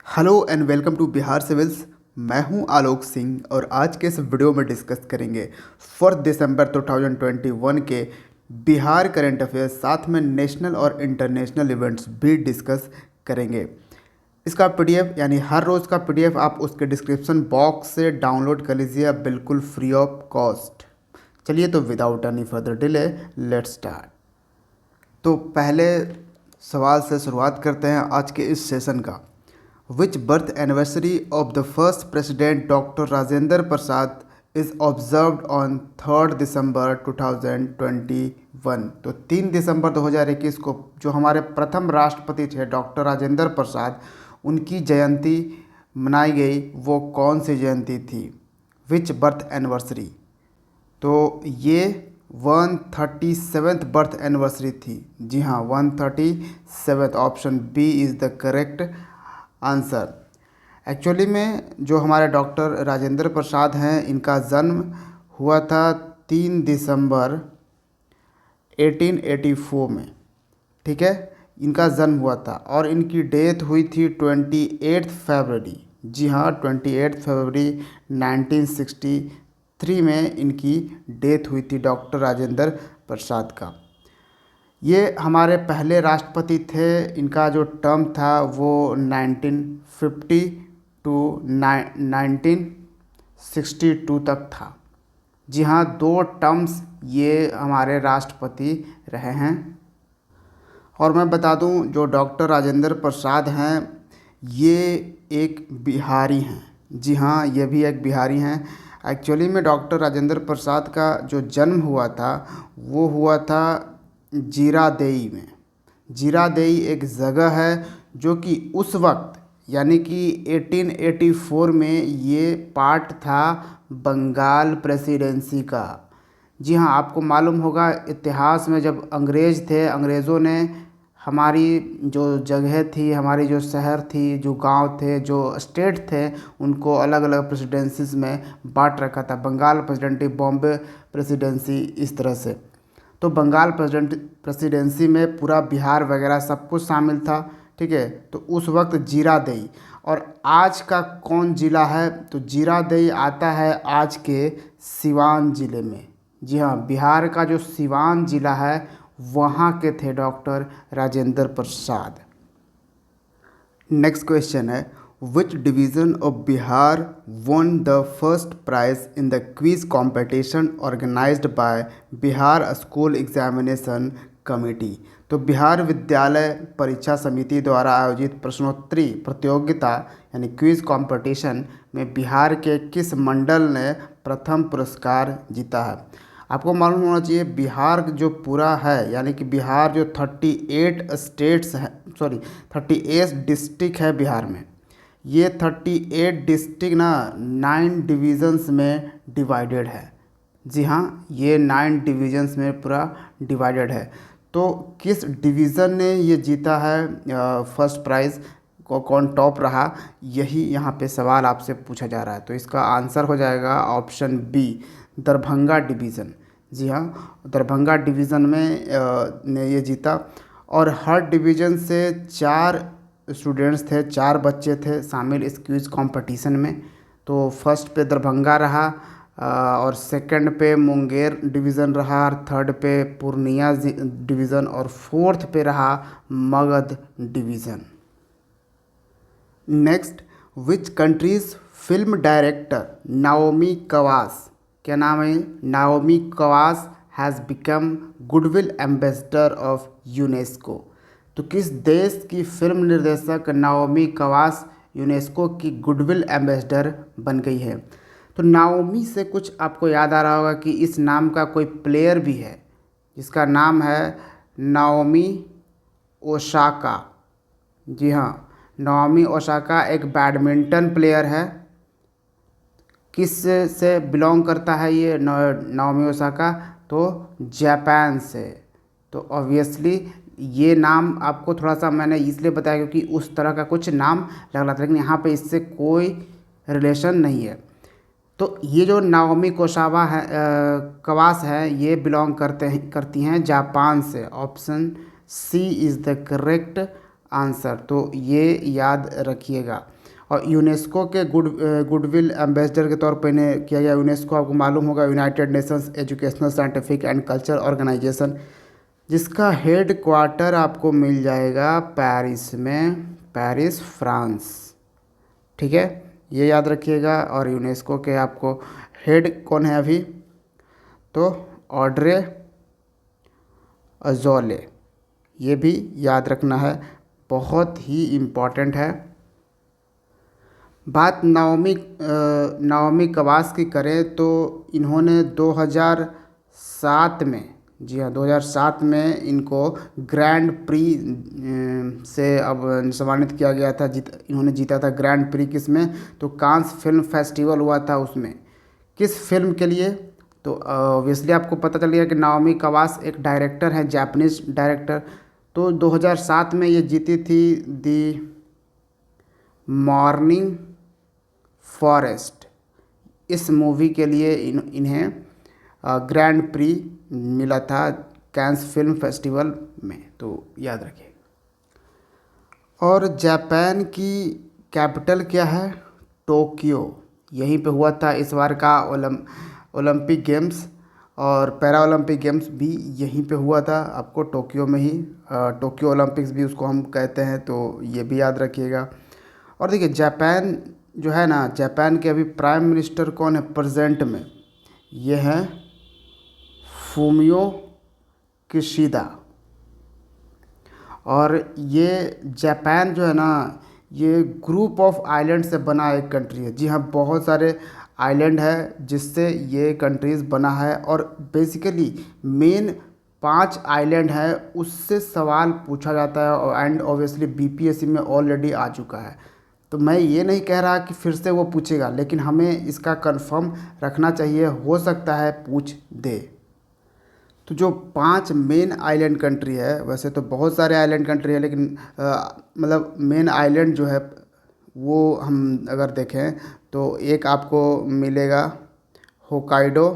Hello and welcome to Bihar civils. मैं हूं आलोक सिंह और आज के इस वीडियो में डिस्कस करेंगे 4 दिसंबर 2021 के बिहार करंट अफेयर्स, साथ में नेशनल और इंटरनेशनल इवेंट्स भी डिस्कस करेंगे। इसका पीडीएफ यानी हर रोज़ का पीडीएफ आप उसके डिस्क्रिप्शन बॉक्स से डाउनलोड कर लीजिए, बिल्कुल फ्री ऑफ कॉस्ट। चलिए तो without any further delay let's start. तो पहले सवाल से शुरुआत करते हैं आज के इस सेशन का। Which birth anniversary of the first president Dr. Rajendra Prasad is observed on 3rd December 2021? तो 3 दिसंबर 2021 को जो हमारे प्रथम राष्ट्रपति थे डॉक्टर राजेंद्र प्रसाद, उनकी जयंती मनाई गई। वो कौन सी जयंती थी? Which birth anniversary? तो ये 137th बर्थ एनिवर्सरी थी। जी हाँ, 137। Option B is the correct answer. Actually में जो हमारे डॉक्टर राजेंद्र प्रसाद हैं, इनका जन्म हुआ था 3 दिसंबर 1884 में। ठीक है, इनका जन्म हुआ था और इनकी डेथ हुई थी 28 फरवरी। जी हाँ, 28 फरवरी 1963 में इनकी डेथ हुई थी डॉक्टर राजेंद्र प्रसाद का। ये हमारे पहले राष्ट्रपति थे। इनका जो टर्म था वो 1950 टू 1962 तक था। जी हाँ, 2 टर्म्स ये हमारे राष्ट्रपति रहे हैं। और मैं बता दूं, जो डॉक्टर राजेंद्र प्रसाद हैं ये एक बिहारी हैं। जी हाँ, ये भी एक बिहारी हैं। एक्चुअली में डॉक्टर राजेंद्र प्रसाद का जो जन्म हुआ था वो हुआ था जीरादेई में। जीरादेई एक जगह है जो कि उस वक्त यानी कि 1884 में ये पार्ट था बंगाल प्रेसिडेंसी का। जी हाँ, आपको मालूम होगा इतिहास में जब अंग्रेज़ थे, अंग्रेज़ों ने हमारी जो जगह थी, हमारी जो शहर थी, जो गांव थे, जो स्टेट थे, उनको अलग अलग प्रेसिडेंसीज में बांट रखा था। बंगाल प्रेसिडेंसी, बॉम्बे प्रेसिडेंसी, इस तरह से। तो बंगाल प्रेसिडेंसी में पूरा बिहार वगैरह सब कुछ शामिल था। ठीक है, तो उस वक्त जीरादेई। और आज का कौन ज़िला है? तो जीरादेई आता है आज के सिवान ज़िले में। जी हाँ, बिहार का जो सिवान ज़िला है वहाँ के थे doctor Rajendra Prasad. Next question है, which division of Bihar won the first prize in the quiz competition organized by Bihar school examination committee? तो बिहार विद्यालय परीक्षा समिति द्वारा आयोजित प्रश्नोत्तरी प्रतियोगिता यानी क्विज कंपटीशन में बिहार के किस मंडल ने प्रथम पुरस्कार जीता है? आपको मालूम होना चाहिए बिहार जो पूरा है, यानी कि बिहार जो 38 स्टेट्स है, 38 डिस्ट्रिक्ट है बिहार में। ये 38 डिस्ट्रिक्ट ना 9 डिवीज़न्स में डिवाइडेड है। जी हाँ, ये 9 डिवीज़न्स में पूरा डिवाइडेड है। तो किस डिवीज़न ने ये जीता है फर्स्ट प्राइज़? कौन टॉप रहा, यही यहाँ पे सवाल आपसे पूछा जा रहा है। तो इसका आंसर हो जाएगा ऑप्शन बी, दरभंगा डिवीज़न। जी हाँ, दरभंगा डिवीज़न में ने ये जीता। और हर डिवीज़न से 4 स्टूडेंट्स थे, 4 बच्चे थे शामिल इस क्विज कंपटीशन में। तो फर्स्ट पे दरभंगा रहा, और सेकंड पे मुंगेर डिवीज़न रहा, और थर्ड पे पूर्णिया डिवीज़न, और फोर्थ पे रहा Magadh division. Next, which countries film director Naomi Kawas, क्या नाम है? Naomi Kawas has become goodwill ambassador of UNESCO. तो किस देश की फिल्म निर्देशक नाओमी कवास यूनेस्को की गुडविल एम्बेसडर बन गई है? तो नाओमी से कुछ आपको याद आ रहा होगा कि इस नाम का कोई प्लेयर भी है जिसका नाम है नाओमी ओसाका। जी हाँ, नाओमी ओसाका एक बैडमिंटन प्लेयर है। किस से बिलोंग करता है ये नाओमी ओसाका? तो जापान से। तो ऑब्वियसली ये नाम आपको थोड़ा सा मैंने इसलिए बताया क्योंकि उस तरह का कुछ नाम लग रहा था, लेकिन यहाँ पे इससे कोई रिलेशन नहीं है। तो ये जो नाओमी कोसावा है, कवास है, ये बिलोंग करती हैं जापान से। Option C is the correct answer. तो ये याद रखिएगा। और यूनेस्को के गुडविल एम्बेसडर के तौर पर इन्हें किया गया। यूनेस्को आपको मालूम होगा United Nations educational scientific and culture organization, जिसका हेड क्वार्टर आपको मिल जाएगा पेरिस में, पेरिस फ्रांस। ठीक है, ये याद रखिएगा। और यूनेस्को के आपको हेड कौन है अभी, तो ऑड्रे अजौले, ये भी याद रखना है, बहुत ही इम्पॉर्टेंट है। बात नाओमी कवास की करें तो इन्होंने 2007 में, जी हाँ 2007 में इनको ग्रैंड प्री से अब सम्मानित किया गया था। इन्होंने जीता था ग्रैंड प्री किस में, तो कांस फिल्म फेस्टिवल हुआ था उसमें। किस फिल्म के लिए, तो ऑब्वियसली आपको पता चल गया कि नाओमी कवास एक डायरेक्टर हैं, जापानीज डायरेक्टर। तो 2007 में ये जीती थी दी मॉर्निंग फॉरेस्ट, इस मूवी के लिए इन्हें ग्रैंड प्री मिला था कैंस फिल्म फेस्टिवल में, तो याद रखिए। और जापान की कैपिटल क्या है, टोक्यो, यहीं पे हुआ था इस बार का ओलंपिक गेम्स और पैरा ओलंपिक गेम्स भी यहीं पे हुआ था, आपको टोक्यो में ही, टोक्यो ओलंपिक्स भी उसको हम कहते हैं, तो ये भी याद रखिएगा। और देखिए जापान जो है ना, जापान के अभी प्राइम मिनिस्टर कौन है प्रेजेंट में, ये है फूमियो किशिदा। और ये जापान जो है ना, ये ग्रुप ऑफ आइलैंड से बना एक कंट्री है। जी हाँ, बहुत सारे आइलैंड है जिससे ये कंट्रीज़ बना है। और बेसिकली मेन 5 आइलैंड है, उससे सवाल पूछा जाता है एंड ऑब्वियसली बीपीएससी में ऑलरेडी आ चुका है। तो मैं ये नहीं कह रहा कि फिर से वो पूछेगा, लेकिन हमें इसका कंफर्म रखना चाहिए, हो सकता है पूछ दे। तो जो 5 मेन आइलैंड कंट्री है, वैसे तो बहुत सारे आइलैंड कंट्री है, लेकिन मतलब मेन आइलैंड जो है वो हम अगर देखें तो एक आपको मिलेगा होकाइडो,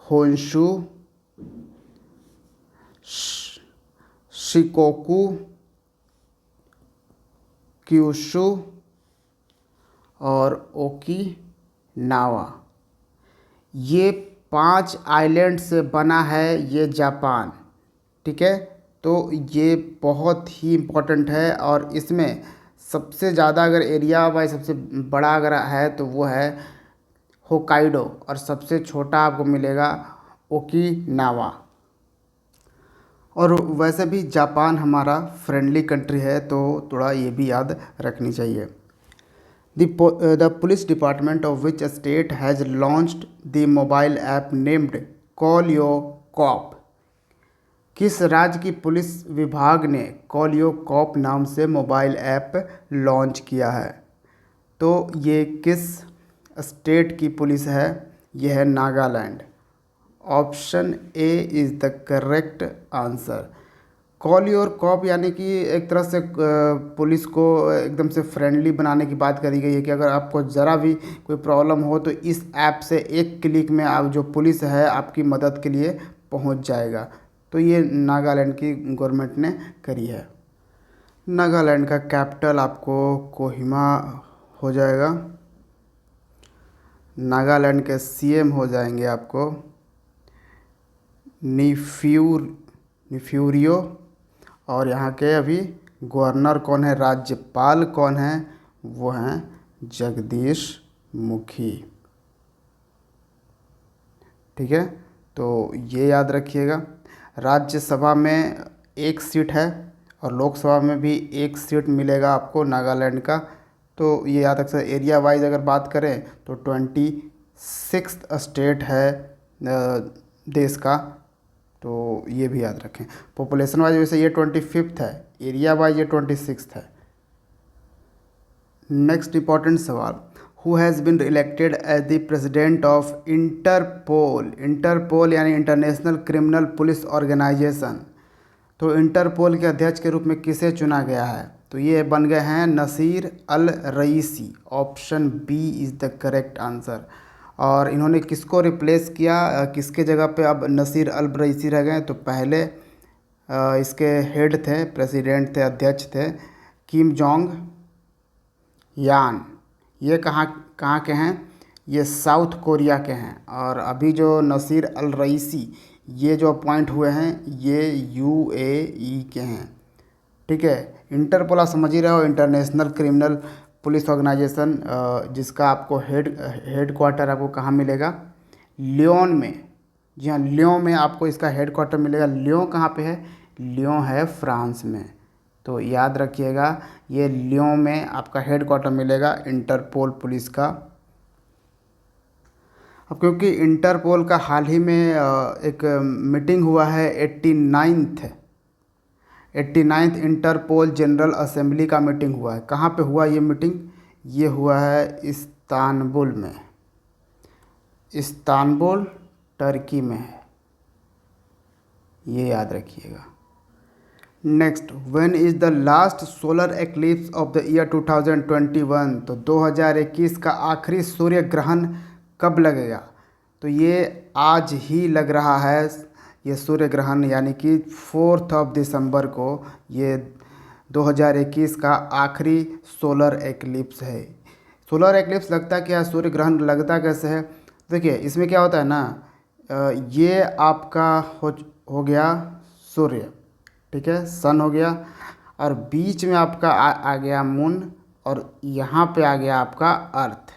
होन्शु, शिकोकू, क्यूशु और ओकिनावा। ये 5 आइलैंड से बना है ये जापान। ठीक है, तो ये बहुत ही इम्पोर्टेंट है। और इसमें सबसे ज़्यादा अगर एरिया वाइज सबसे बड़ा अगर है तो वो है होकाइडो, और सबसे छोटा आपको मिलेगा ओकिनावा। और वैसे भी जापान हमारा फ्रेंडली कंट्री है, तो थोड़ा ये भी याद रखनी चाहिए। The police department of which state has launched the mobile app named Call Your Cop? किस राज्य की पुलिस विभाग ने कॉल योर कॉप नाम से मोबाइल ऐप लॉन्च किया है? तो ये किस स्टेट की पुलिस है? यह है Nagaland. Option A is the correct answer. Call your cop यानी कि एक तरह से पुलिस को एकदम से फ्रेंडली बनाने की बात करी गई है कि अगर आपको ज़रा भी कोई प्रॉब्लम हो तो इस ऐप से एक क्लिक में आप जो पुलिस है आपकी मदद के लिए पहुंच जाएगा। तो ये नागालैंड की गवर्नमेंट ने करी है। नागालैंड का कैपिटल आपको कोहिमा हो जाएगा। नागालैंड के सीएम हो जाएंगे आपको निफ्यूरियो। और यहाँ के अभी गवर्नर कौन है, राज्यपाल कौन है, वो हैं जगदीश मुखी। ठीक है, तो ये याद रखिएगा। राज्यसभा में 1 सीट है और लोकसभा में भी 1 सीट मिलेगा आपको नागालैंड का। तो ये याद रख सकते। एरिया वाइज अगर बात करें तो 26 स्टेट है देश का, तो ये भी याद रखें। पॉपुलेशन वाइज वैसे ये 25 है, एरिया वाइज ये 26 है। नेक्स्ट इंपॉर्टेंट सवाल, who has been elected as the president of Interpol? Interpol यानी इंटरनेशनल क्रिमिनल पुलिस ऑर्गेनाइजेशन। तो इंटरपोल के अध्यक्ष के रूप में किसे चुना गया है? तो ये बन गए हैं Nasser Al Raisi. Option B is the correct answer. और इन्होंने किसको रिप्लेस किया, किसके जगह पे अब नसीर अल रईसी रह गए? तो पहले इसके हेड थे, प्रेसिडेंट थे, अध्यक्ष थे किम जोंग, यान। ये कहाँ कहाँ के हैं? ये साउथ कोरिया के हैं। और अभी जो नसीर अल रईसी ये जो अपॉइंट हुए हैं ये यूएई के हैं। ठीक है। इंटरपोल आप समझ ही रहे हो, इंटरनेशनल क्रिमिनल पुलिस ऑर्गेनाइजेशन, जिसका आपको हेड क्वार्टर आपको कहाँ मिलेगा? लियोन में। जी हाँ, लियोन में आपको इसका हेड क्वार्टर मिलेगा। लियोन कहाँ पे है? लियोन है फ्रांस में। तो याद रखिएगा, ये लियोन में आपका हेड क्वार्टर मिलेगा इंटरपोल पुलिस का। अब क्योंकि इंटरपोल का हाल ही में एक मीटिंग हुआ है, 89th इंटरपोल जनरल असेंबली का मीटिंग हुआ है। कहाँ पे हुआ ये मीटिंग? ये हुआ है इस्तांबुल में। इस्तांबुल टर्की में है, ये याद रखिएगा। Next, when is the last solar eclipse of the year 2021? तो 2021 का आखिरी सूर्य ग्रहण कब लगेगा? तो ये आज ही लग रहा है, ये सूर्य ग्रहण, यानी कि 4 दिसंबर को ये 2021 का आखिरी सोलर एक्लिप्स है। सोलर एक्लिप्स लगता क्या है, सूर्य ग्रहण लगता कैसे है? देखिए इसमें क्या होता है ना, ये आपका हो गया सूर्य, ठीक है, सन हो गया, और बीच में आपका आ गया मून, और यहाँ पे आ गया आपका अर्थ।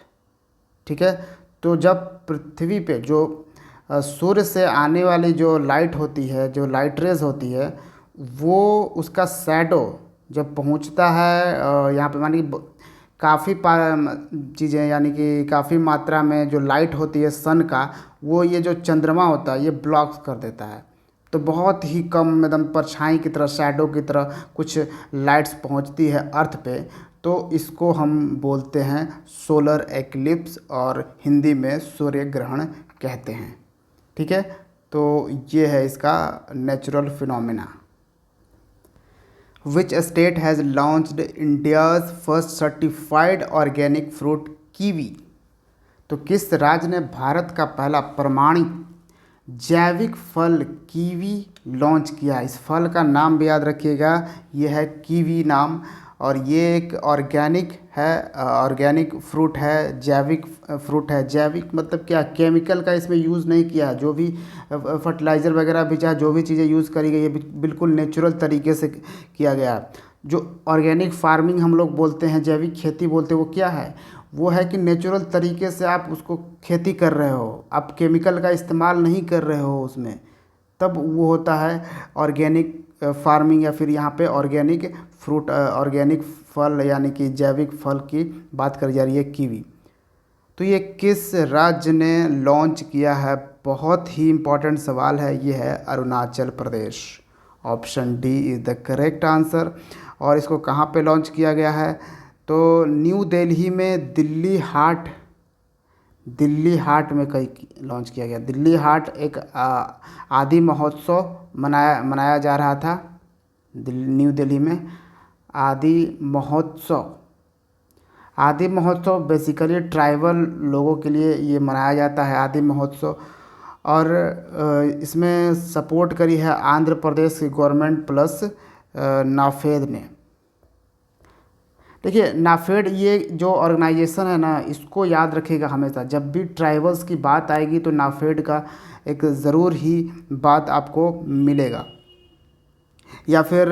ठीक है। तो जब पृथ्वी पे जो सूर्य से आने वाली जो लाइट होती है, जो लाइट रेज होती है, वो उसका शैडो जब पहुंचता है यहाँ पे, मानी काफ़ी चीज़ें, यानी कि काफ़ी मात्रा में जो लाइट होती है सन का, वो ये जो चंद्रमा होता है ये ब्लॉक कर देता है। तो बहुत ही कम एकदम परछाई की तरह, शैडो की तरह कुछ लाइट्स पहुंचती है अर्थ पे। तो इसको हम बोलते हैं सोलर एक्लिप्स, और हिंदी में सूर्य ग्रहण कहते हैं। ठीक है। तो ये है इसका natural phenomena. Which state has launched India's first certified organic fruit kiwi? तो किस राज्य ने भारत का पहला प्रमाणित जैविक फल कीवी लॉन्च किया? इस फल का नाम भी याद रखिएगा, ये है कीवी नाम, और ये एक ऑर्गेनिक है, ऑर्गेनिक फ्रूट है, जैविक फ्रूट है। जैविक मतलब क्या? केमिकल का इसमें यूज़ नहीं किया, जो भी फर्टिलाइज़र वगैरह भी चाहे जो भी चीज़ें यूज़ करी गई है बिल्कुल नेचुरल तरीके से किया गया। जो ऑर्गेनिक फार्मिंग हम लोग बोलते हैं, जैविक खेती बोलते हैं, वो क्या है? वो है कि नेचुरल तरीके से आप उसको खेती कर रहे हो, आप केमिकल का इस्तेमाल नहीं कर रहे हो उसमें, तब वो होता है ऑर्गेनिक फार्मिंग, या फिर यहाँ पे ऑर्गेनिक फ्रूट, ऑर्गेनिक फल, यानी कि जैविक फल की बात करी जा रही है, कीवी। तो ये किस राज्य ने लॉन्च किया है? बहुत ही इम्पोर्टेंट सवाल है, ये है Arunachal Pradesh. Option D is the correct answer. और इसको कहाँ पे लॉन्च किया गया है? तो न्यू दिल्ली में दिल्ली हाट में कहीं लॉन्च किया गया। दिल्ली हाट एक आदि महोत्सव मनाया जा रहा था न्यू दिल्ली में। आदि महोत्सव, आदि महोत्सव बेसिकली ट्राइबल लोगों के लिए ये मनाया जाता है, आदि महोत्सव। और इसमें सपोर्ट करी है आंध्र प्रदेश की गवर्नमेंट प्लस नाफेड ने। देखिए नाफेड ये जो ऑर्गेनाइजेशन है ना, इसको याद रखिएगा हमेशा, जब भी ट्राइबल्स की बात आएगी तो नाफेड का एक ज़रूर ही बात आपको मिलेगा। या फिर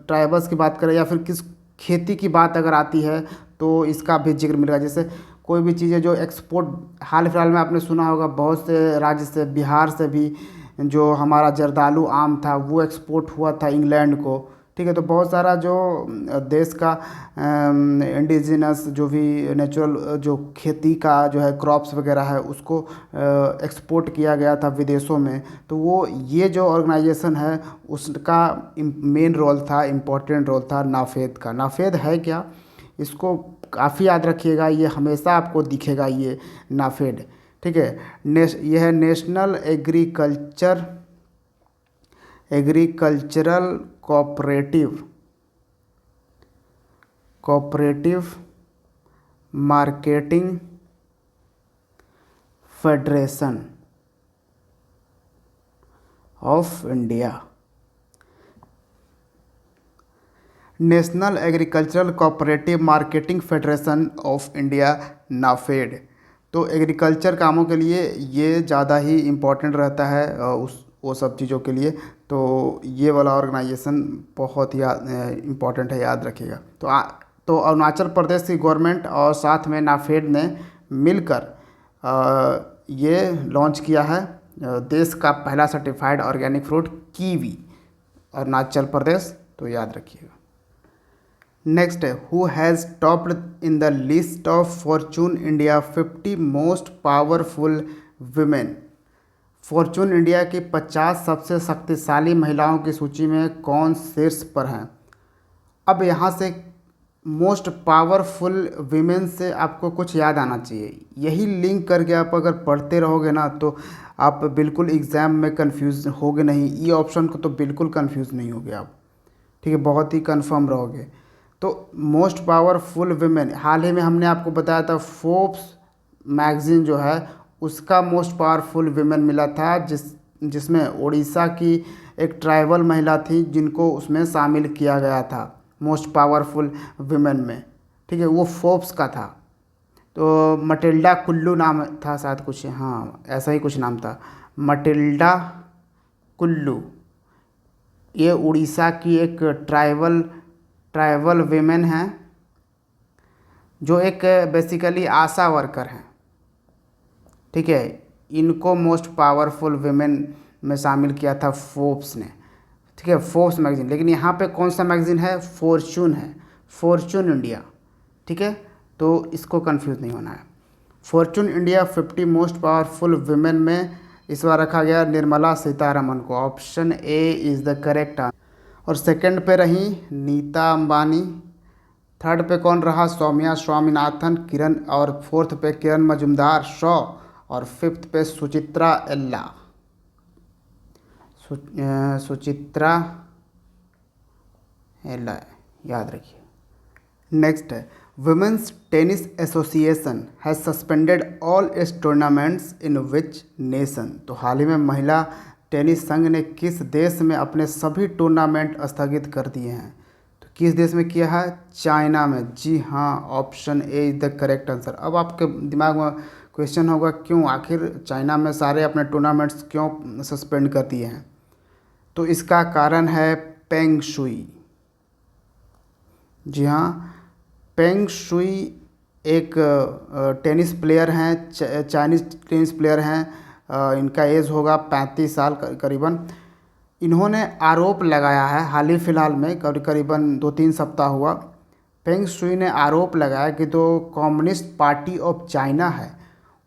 ट्राइबल्स की बात करें, या फिर किस खेती की बात अगर आती है तो इसका भी जिक्र मिलेगा। जैसे कोई भी चीज़ें जो एक्सपोर्ट, हाल फिलहाल में आपने सुना होगा बहुत से राज्य से, बिहार से भी जो हमारा जर्दालू आम था वो एक्सपोर्ट हुआ था इंग्लैंड को। ठीक है। तो बहुत सारा जो देश का इंडिजिनस जो भी नेचुरल जो खेती का जो है क्रॉप्स वगैरह है उसको एक्सपोर्ट किया गया था विदेशों में। तो वो ये जो ऑर्गेनाइजेशन है उसका मेन रोल था, इम्पोर्टेंट रोल था नाफेद का। नाफेद है क्या, इसको काफ़ी याद रखिएगा, ये हमेशा आपको दिखेगा ये नाफेड। ठीक है। यह है national agricultural cooperative marketing federation of India. National agricultural cooperative marketing federation of India, NAFED. तो एग्रीकल्चर कामों के लिए ये ज़्यादा ही इम्पोर्टेंट रहता है, उस वो सब चीज़ों के लिए। तो ये वाला ऑर्गेनाइजेशन बहुत ही इम्पोर्टेंट है, याद रखिएगा। तो अरुणाचल प्रदेश की गवर्नमेंट और साथ में नाफेड ने मिलकर ये लॉन्च किया है देश का पहला certified organic fruit kiwi, Arunachal Pradesh. तो याद रखिएगा। नेक्स्ट है, who has topped in the list of Fortune India 50 most powerful women. Fortune India की 50 सबसे शक्तिशाली महिलाओं की सूची में कौन शीर्ष पर हैं। अब यहाँ से मोस्ट पावरफुल वीमेन से आपको कुछ याद आना चाहिए। यही लिंक करके आप अगर पढ़ते रहोगे ना तो आप बिल्कुल एग्ज़ाम में कंफ्यूज होगे नहीं। ई ऑप्शन को तो बिल्कुल कंफ्यूज नहीं होगे आप, ठीक है, बहुत ही कंफर्म रहोगे। तो मोस्ट पावरफुल वीमेन, हाल ही में हमने आपको बताया था फोर्ब्स मैगज़ीन जो है उसका मोस्ट पावरफुल वीमेन मिला था, जिसमें उड़ीसा की एक ट्राइबल महिला थी जिनको उसमें शामिल किया गया था मोस्ट पावरफुल वीमेन में, ठीक है, वो फोर्ब्स का था। तो मटिल्डा कुल्लू नाम था शायद कुछ, हाँ ऐसा ही कुछ नाम था, मटिल्डा कुल्लू। ये उड़ीसा की एक ट्राइबल वीमेन हैं जो एक बेसिकली आशा वर्कर हैं, ठीक है। इनको मोस्ट पावरफुल वीमेन में शामिल किया था फोर्ब्स ने, ठीक है, फोर्ब्स मैगज़ीन। लेकिन यहाँ पे कौन सा मैगज़ीन है, फॉर्चून है, फॉर्चून इंडिया, ठीक है। तो इसको कंफ्यूज नहीं होना है। Fortune India 50 most powerful women में इस बार रखा गया निर्मला सीतारमन को, option A is the correct answer. और सेकंड पे रही नीता अंबानी, थर्ड पे कौन रहा, सौम्या स्वामीनाथन किरण, और फोर्थ पे किरण मजुमदार शॉ, और फिफ्थ पे सुचित्रा एल्ला, सुचित्रा एल्ला, याद रखिए। नेक्स्ट है, women's tennis association has suspended all its tournaments in which nation. तो हाल ही में महिला टेनिस संघ ने किस देश में अपने सभी टूर्नामेंट स्थगित कर दिए हैं। तो किस देश में किया है, चाइना में। जी हाँ, option A is the correct answer. अब आपके दिमाग में क्वेश्चन होगा क्यों, आखिर चाइना में सारे अपने टूर्नामेंट्स क्यों सस्पेंड कर दिए हैं। तो इसका कारण है पेंग शुई। जी हाँ, पेंग शुई एक टेनिस प्लेयर हैं, चाइनीज़ टेनिस प्लेयर हैं। इनका एज होगा 35 साल करीबन। इन्होंने आरोप लगाया है हाल ही फ़िलहाल में, करीबन 2-3 सप्ताह हुआ, पेंग शुई ने आरोप लगाया कि जो कम्युनिस्ट पार्टी ऑफ चाइना है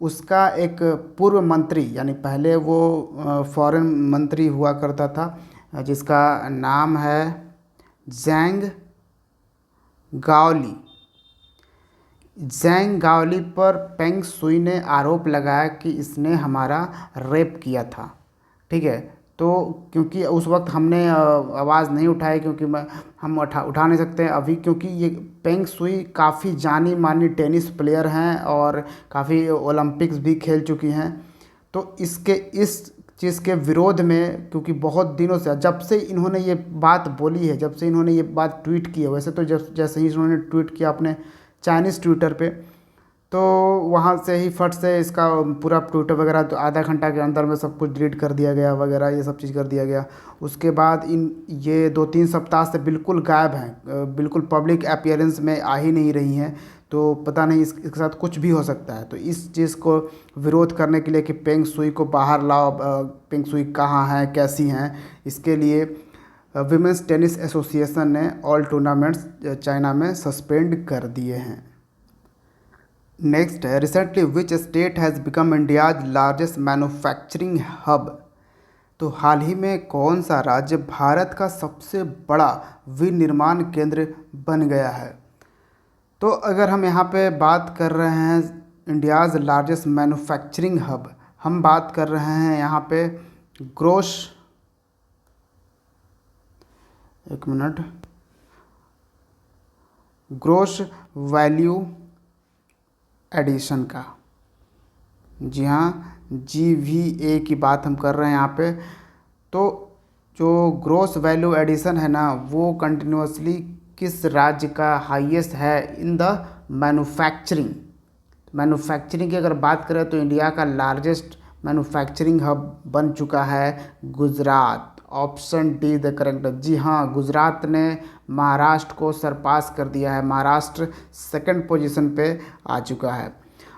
उसका एक पूर्व मंत्री, यानी पहले वो फॉरेन मंत्री हुआ करता था जिसका नाम है ज़ैंग गाओली पर पेंग शुई ने आरोप लगाया कि इसने हमारा रेप किया था, ठीक है। तो क्योंकि उस वक्त हमने आवाज़ नहीं उठाई, क्योंकि हम उठा नहीं सकते अभी, क्योंकि ये पेंग शुई काफ़ी जानी मानी टेनिस प्लेयर हैं और काफ़ी ओलंपिक्स भी खेल चुकी हैं। तो इस चीज़ के विरोध में, क्योंकि बहुत दिनों से, जब से इन्होंने ये बात बोली है, जब से इन्होंने ये बात ट्वीट की है, वैसे तो जैसे ही इन्होंने ट्वीट किया अपने चाइनीज़ ट्विटर पे, तो वहाँ से ही फट से इसका पूरा ट्विटर वगैरह तो आधा घंटा के अंदर में सब कुछ डिलीट कर दिया गया वगैरह, ये सब चीज़ कर दिया गया। उसके बाद ये 2-3 सप्ताह से बिल्कुल गायब हैं, बिल्कुल पब्लिक अपीयरेंस में आ ही नहीं रही हैं। तो पता नहीं इसके साथ कुछ भी हो सकता है। तो इस चीज़ को विरोध करने के लिए कि पेंग शुई को बाहर लाओ, पेंग शुई कहाँ हैं, कैसी हैं, इसके लिए विमेंस टेनिस एसोसिएशन ने ऑल टूर्नामेंट्स चाइना में सस्पेंड कर दिए हैं। नेक्स्ट है, recently which state has become India's largest manufacturing hub. तो हाल ही में कौन सा राज्य भारत का सबसे बड़ा विनिर्माण केंद्र बन गया है। तो अगर हम यहाँ पे बात कर रहे हैं इंडियाज़ लार्जेस्ट मैन्युफैक्चरिंग हब, हम बात कर रहे हैं यहाँ पे ग्रोस वैल्यू एडिशन का। जी हाँ, GVA की बात हम कर रहे हैं यहाँ पे। तो जो ग्रोस वैल्यू एडिशन है ना, वो कंटिन्यूसली किस राज्य का हाईएस्ट है इन द मैन्युफैक्चरिंग। मैन्युफैक्चरिंग की अगर बात करें तो इंडिया का लार्जेस्ट मैन्युफैक्चरिंग हब बन चुका है Gujarat. Option D the correct. जी हाँ, गुजरात ने महाराष्ट्र को सरपास कर दिया है। महाराष्ट्र सेकंड पोजीशन पे आ चुका है।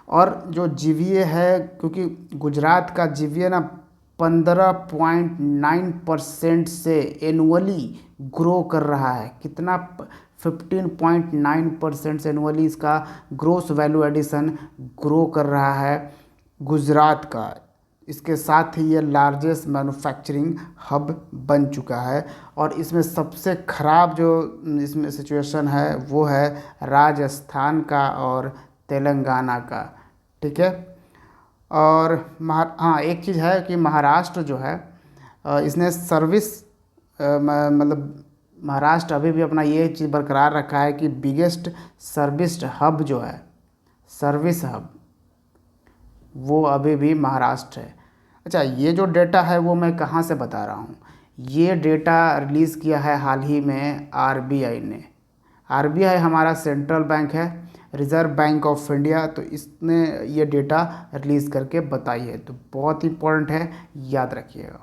और जो जीवीए है, क्योंकि गुजरात का जीवीए ना 15.9% से एनुअली ग्रो कर रहा है। कितना? 15.9% से एनुअली इसका ग्रोस वैल्यू एडिशन ग्रो कर रहा है गुजरात का। इसके साथ ही ये लार्जेस्ट मैन्युफैक्चरिंग हब बन चुका है। और इसमें सबसे ख़राब जो इसमें सिचुएशन है वो है राजस्थान का और तेलंगाना का। ठीक है। और हाँ, एक चीज़ है कि महाराष्ट्र जो है इसने सर्विस मतलब महाराष्ट्र अभी भी अपना ये चीज़ बरकरार रखा है कि बिगेस्ट सर्विस हब जो है, सर्विस हब, वो अभी भी महाराष्ट्र है। अच्छा, ये जो डेटा है वो मैं कहाँ से बता रहा हूँ? ये डेटा रिलीज़ किया है हाल ही में आरबीआई ने। आरबीआई हमारा सेंट्रल बैंक है, रिज़र्व बैंक ऑफ इंडिया, तो इसने ये डेटा रिलीज़ करके बताई है। तो बहुत इंपॉर्टेंट है, याद रखिएगा।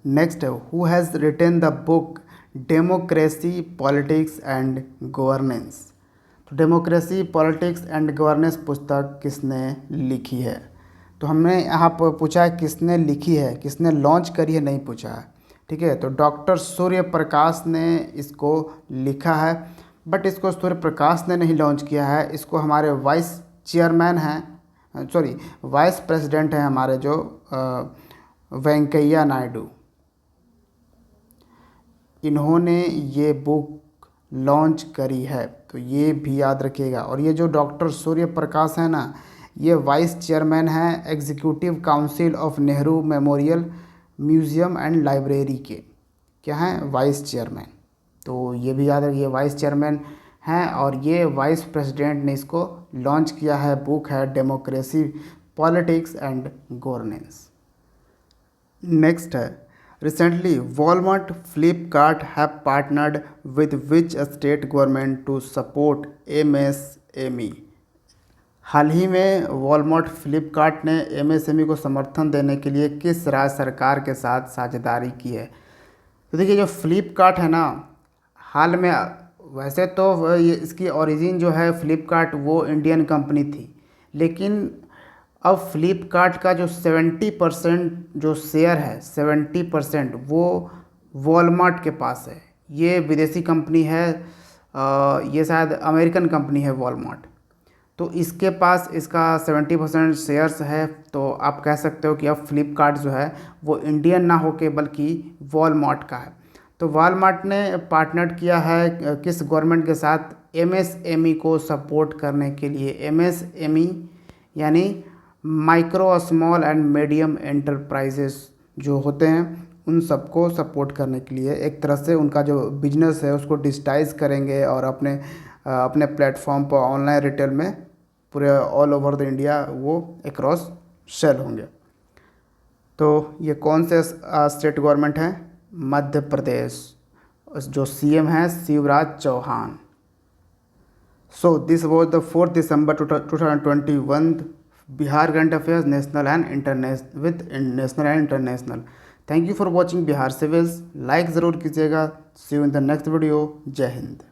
नेक्स्ट है, who has written the book democracy politics and governance. तो डेमोक्रेसी पॉलिटिक्स एंड गवर्नेंस पुस्तक किसने लिखी है? तो हमने यहाँ पर पूछा है किसने लिखी है, किसने लॉन्च करी है नहीं पूछा है। ठीक है, तो डॉक्टर सूर्य प्रकाश ने इसको लिखा है, बट इसको सूर्य प्रकाश ने नहीं लॉन्च किया है। इसको हमारे वाइस चेयरमैन हैं, सॉरी वाइस प्रेसिडेंट हैं हमारे जो वेंकैया नायडू, इन्होंने ये बुक लॉन्च करी है। तो ये भी याद रखिएगा। और ये जो डॉक्टर सूर्य प्रकाश है ना, ये वाइस चेयरमैन हैं executive council of Nehru memorial museum and library के। क्या हैं? Vice chairman. तो ये भी याद रखिए, वाइस चेयरमैन हैं। और ये वाइस प्रेसिडेंट ने इसको लॉन्च किया है। बुक है democracy politics and governance. Next है, recently Walmart Flipkart have partnered with which state government to support MSME. हाल ही में वॉलमार्ट फ्लिपकार्ट ने एमएसएमई को समर्थन देने के लिए किस राज्य सरकार के साथ साझेदारी की है? तो देखिए, जो फ्लिपकार्ट है ना, हाल में वैसे तो ये इसकी ओरिजिन जो है फ्लिपकार्ट वो इंडियन कंपनी थी, लेकिन अब फ्लिपकार्ट का जो 70% जो शेयर है, 70% वो वॉलमार्ट के पास है। ये विदेशी कंपनी है, ये शायद अमेरिकन कंपनी है वॉलमार्ट। तो इसके पास इसका 70% शेयर्स है। तो आप कह सकते हो कि अब फ्लिपकार्ट जो है वो इंडियन ना होके बल्कि वॉलमार्ट का है। तो वॉलमार्ट ने पार्टनर किया है किस गवर्नमेंट के साथ? एमएसएमई को सपोर्ट करने के लिए। एमएसएमई यानी micro small and medium enterprises जो होते हैं उन सबको सपोर्ट करने के लिए। एक तरह से उनका जो बिजनेस है उसको डिजिटाइज करेंगे और अपने प्लेटफॉर्म पर ऑनलाइन रिटेल में पूरे ऑल ओवर द इंडिया वो अक्रॉस सेल होंगे। तो ये कौन से स्टेट गवर्नमेंट है? मध्य प्रदेश, जो सीएम हैं Shivraj Chauhan. So this was the 4 December 2021 Bihar current affairs national and international. Thank you for watching Bihar civils. Like ज़रूर कीजिएगा। See you in the next video. जय हिंद।